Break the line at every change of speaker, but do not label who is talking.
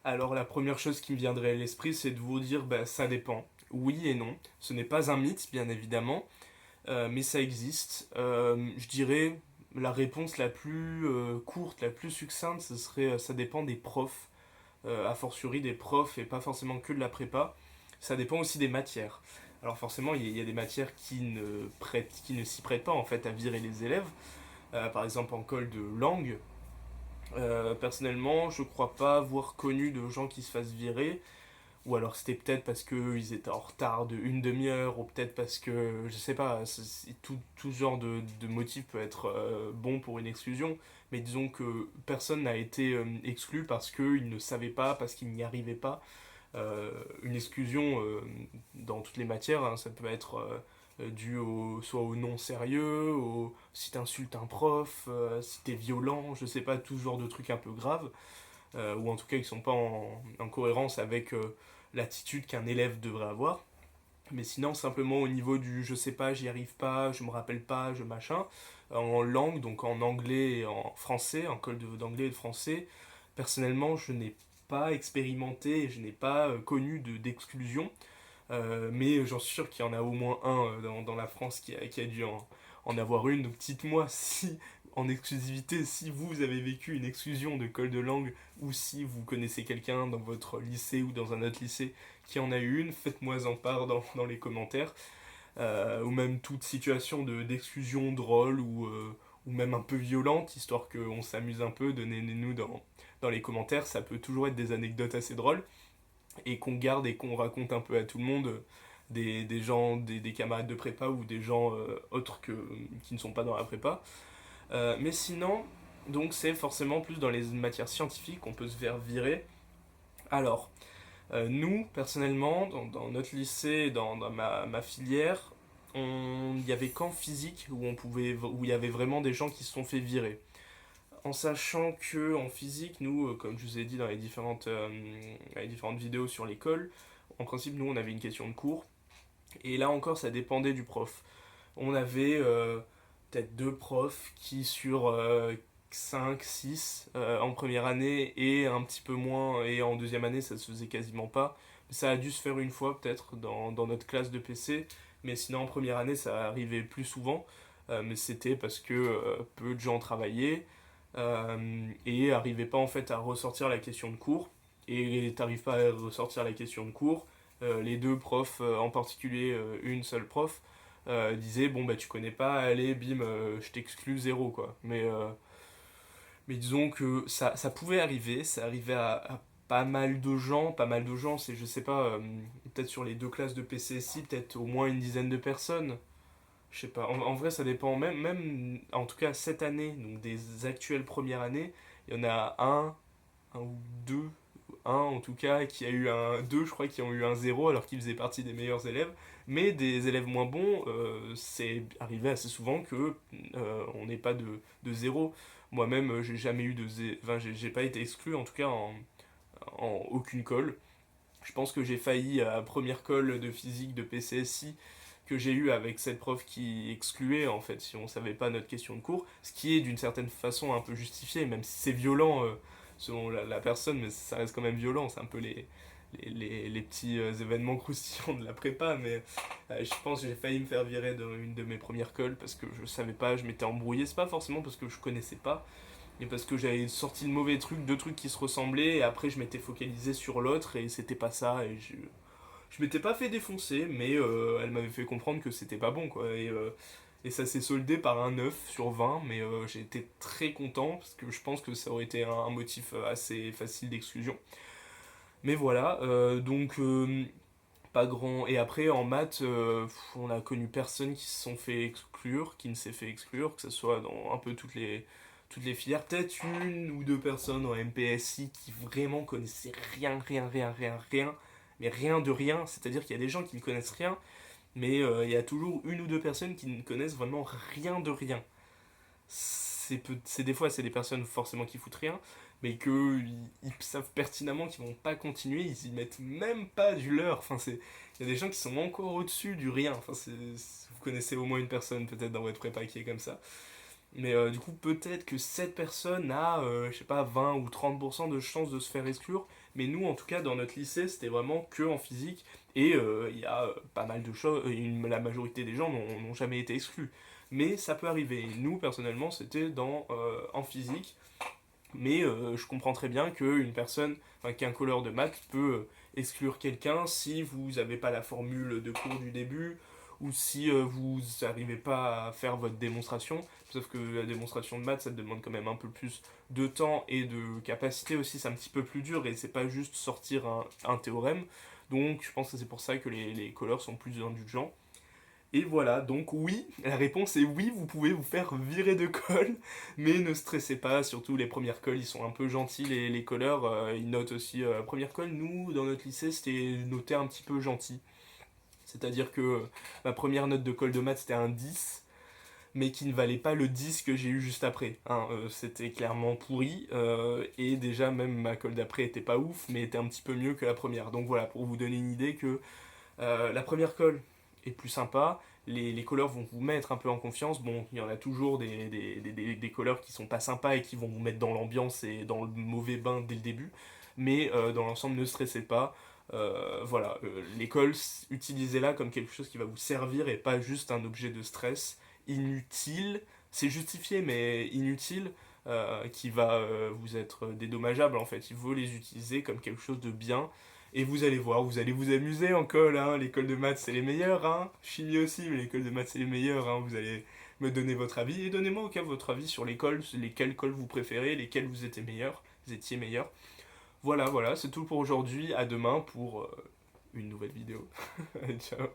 Alors la première chose qui me viendrait à l'esprit, c'est de vous dire, bah, ça dépend. Oui et non. Ce n'est pas un mythe, bien évidemment, mais ça existe. Je dirais la réponse la plus courte, la plus succincte, ce serait ça dépend des profs, a fortiori des profs et pas forcément que de la prépa. Ça dépend aussi des matières. Alors forcément, il y a des matières qui ne s'y prêtent pas en fait à virer les élèves. Par exemple en colle de langue, personnellement, je crois pas avoir connu de gens qui se fassent virer, ou alors c'était peut-être parce qu'ils étaient en retard de une demi-heure, ou peut-être parce que, je sais pas, tout genre de motif peut être bon pour une exclusion, mais disons que personne n'a été exclu parce qu'il ne savait pas, parce qu'il n'y arrivait pas. Une exclusion dans toutes les matières, hein, ça peut être dû soit au non sérieux, si t'insultes un prof, si t'es violent, je sais pas, tout ce genre de trucs un peu graves, ou en tout cas qui sont pas en cohérence avec l'attitude qu'un élève devrait avoir. Mais sinon, simplement au niveau du je sais pas, j'y arrive pas, je me rappelle pas, je machin, en langue, donc en anglais et en français, en d'anglais et de français, personnellement, je n'ai pas expérimenté, je n'ai pas connu d'exclusion, mais j'en suis sûr qu'il y en a au moins un dans la France qui a dû en avoir une. Donc dites-moi si, en exclusivité, si vous avez vécu une exclusion de colle de langue ou si vous connaissez quelqu'un dans votre lycée ou dans un autre lycée qui en a eu une, faites-moi en part dans les commentaires. Ou même toute situation d'exclusion drôle ou même un peu violente, histoire qu'on s'amuse un peu, donnez-nous dans les commentaires, ça peut toujours être des anecdotes assez drôles et qu'on garde et qu'on raconte un peu à tout le monde, des gens, des camarades de prépa ou des gens autres qui ne sont pas dans la prépa. Mais sinon, donc c'est forcément plus dans les matières scientifiques qu'on peut se faire virer. Alors, nous, personnellement, dans notre lycée, dans ma filière, il y avait qu'en physique où il y avait vraiment des gens qui se sont fait virer. En sachant que en physique, nous, comme je vous ai dit dans les différentes vidéos sur l'école, en principe, nous, on avait une question de cours. Et là encore, ça dépendait du prof. On avait peut-être deux profs qui, sur 5, 6 en première année et un petit peu moins, et en deuxième année, ça se faisait quasiment pas. Ça a dû se faire une fois, peut-être, dans notre classe de PC. Mais sinon, en première année, ça arrivait plus souvent. Mais c'était parce que peu de gens travaillaient et n'arrivaient pas en fait à ressortir la question de cours. Et t'arrives pas à ressortir la question de cours. Les deux profs, en particulier une seule prof, disait bon bah tu connais pas, allez bim, je t'exclus zéro quoi. Mais disons que ça pouvait arriver, ça arrivait à pas mal de gens, c'est je sais pas, peut-être sur les deux classes de PCSI, peut-être au moins une dizaine de personnes. Je sais pas, en vrai ça dépend, même en tout cas cette année, donc des actuelles premières années, il y en a un ou deux, un en tout cas, qui a eu un 2 je crois, qui ont eu un zéro alors qu'ils faisaient partie des meilleurs élèves. Mais des élèves moins bons, c'est arrivé assez souvent que on n'ait pas de zéro. Moi-même, j'ai jamais eu de zéro, enfin, j'ai pas été exclu en tout cas en aucune colle. Je pense que j'ai failli à la première colle de physique de PCSI que j'ai eu avec cette prof qui excluait en fait si on savait pas notre question de cours, ce qui est d'une certaine façon un peu justifié, même si c'est violent selon la personne, mais ça reste quand même violent, c'est un peu les petits événements croustillants de la prépa, mais je pense que j'ai failli me faire virer d'une de mes premières colles parce que je savais pas, je m'étais embrouillé, c'est pas forcément parce que je connaissais pas, mais parce que j'avais sorti de mauvais trucs, deux trucs qui se ressemblaient, et après je m'étais focalisé sur l'autre et c'était pas ça, et je m'étais pas fait défoncer, mais elle m'avait fait comprendre que c'était pas bon, quoi. Et ça s'est soldé par un 9 sur 20, mais j'ai été très content, parce que je pense que ça aurait été un motif assez facile d'exclusion. Mais voilà, donc pas grand. Et après, en maths, on a connu personne qui se sont fait exclure, qui ne s'est fait exclure, que ce soit dans un peu toutes les filières. Peut-être une ou deux personnes en MPSI qui vraiment connaissaient rien, mais rien de rien. C'est-à-dire qu'il y a des gens qui ne connaissent rien, mais il y a toujours une ou deux personnes qui ne connaissent vraiment rien de rien. C'est des fois, c'est des personnes forcément qui foutent rien, mais ils savent pertinemment qu'ils vont pas continuer, ils y mettent même pas du leur. Enfin, il y a des gens qui sont encore au-dessus du rien. Enfin, vous connaissez au moins une personne peut-être dans votre prépa qui est comme ça. Mais du coup, peut-être que cette personne a, je sais pas, 20 ou 30% de chances de se faire exclure, Mais nous, en tout cas, dans notre lycée, c'était vraiment que en physique. Et il y a pas mal de choses, la majorité des gens n'ont jamais été exclus. Mais ça peut arriver. Nous, personnellement, c'était en physique. Mais je comprends très bien qu'une personne, enfin, qu'un colleur de maths peut exclure quelqu'un si vous n'avez pas la formule de cours du début ou si vous n'arrivez pas à faire votre démonstration. Sauf que la démonstration de maths, ça te demande quand même un peu plus de temps et de capacité aussi, c'est un petit peu plus dur et c'est pas juste sortir un théorème. Donc je pense que c'est pour ça que les colleurs sont plus indulgents. Et voilà, donc oui, la réponse est oui, vous pouvez vous faire virer de colle, mais ne stressez pas, surtout les premières colles, ils sont un peu gentils, les colleurs, ils notent aussi. Première colle, nous, dans notre lycée, c'était noté un petit peu gentil. C'est-à-dire que ma première note de colle de maths, c'était un 10, mais qui ne valait pas le 10 que j'ai eu juste après. Hein. C'était clairement pourri, et déjà même ma colle d'après était pas ouf, mais était un petit peu mieux que la première. Donc voilà, pour vous donner une idée que la première colle est plus sympa, les colleurs vont vous mettre un peu en confiance. Bon, il y en a toujours des colleurs qui sont pas sympas et qui vont vous mettre dans l'ambiance et dans le mauvais bain dès le début. Mais dans l'ensemble, ne stressez pas. Voilà, l'école, utilisez-la comme quelque chose qui va vous servir et pas juste un objet de stress inutile. C'est justifié, mais inutile, qui va vous être dédommageable en fait. Il faut les utiliser comme quelque chose de bien et vous allez voir, vous allez vous amuser en colle, hein. L'école de maths c'est les meilleurs, hein. Chimie aussi, mais l'école de maths c'est les meilleurs, hein. Vous allez me donner votre avis, et donnez-moi au cas votre avis sur l'école, lesquelles cols vous préférez, lesquelles vous étiez meilleurs. Voilà, voilà, c'est tout pour aujourd'hui, à demain pour une nouvelle vidéo. Ciao.